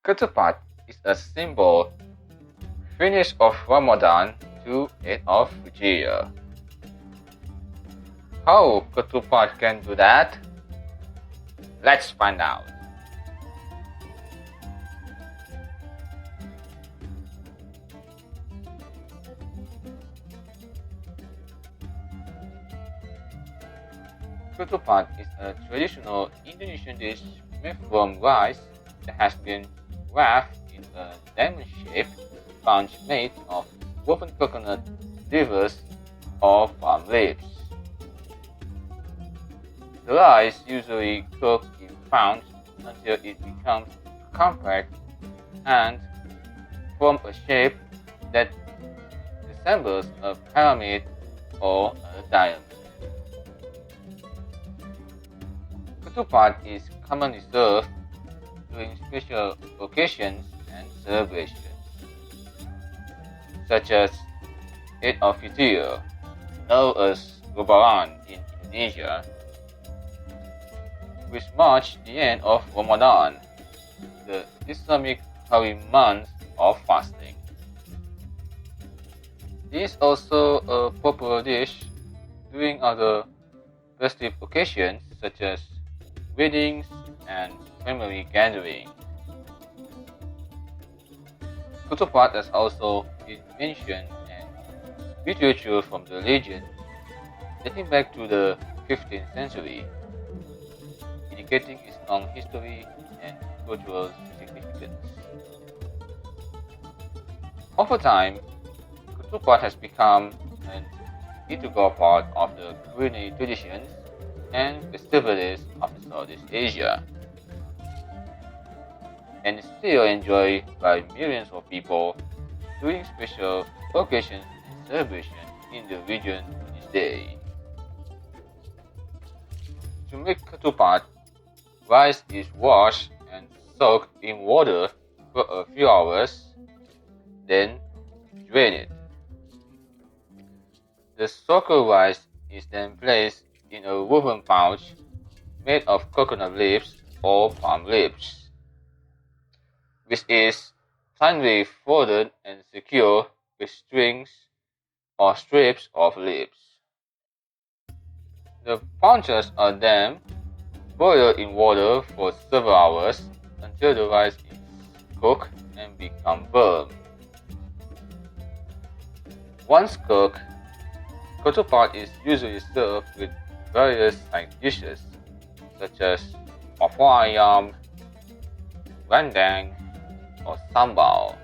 Ketupat is a symbol finish of Ramadan to end of year. How Ketupat can do that? Let's find out. Ketupat is a traditional Indonesian dish made from rice that has been wrapped in a diamond-shaped sponge made of woven coconut livers or palm leaves. The rice usually cooked in pounds until it becomes compact and forms a shape that resembles a pyramid or a diamond. Ketupat is commonly served during special occasions and celebrations, such as al-Fitr, known as Lebaran in Indonesia, which marks the end of Ramadan, the Islamic holy month of fasting. It is also a popular dish during other festive occasions such as weddings and family gatherings. Ketupat has also been mentioned in literature from the region dating back to the 15th century, indicating its long history and cultural significance. Over time, Ketupat has become an integral part of the culinary traditions and festivities of Southeast Asia, and is still enjoyed by millions of people during special occasions and celebrations in the region to this day. To make ketupat, rice is washed and soaked in water for a few hours, then drained. The soaked rice is then placed in a woven pouch made of coconut leaves or palm leaves, which is tightly folded and secured with strings or strips of leaves. The pouches are then boiled in water for several hours until the rice is cooked and becomes firm. Once cooked, ketupat is usually served with various side dishes such as opor ayam, rendang, or sambal.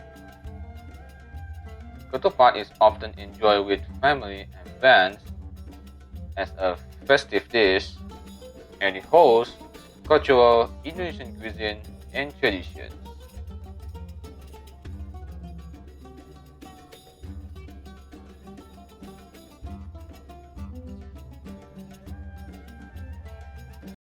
Ketupat is often enjoyed with family and friends as a festive dish, and it holds cultural Indonesian cuisine and traditions.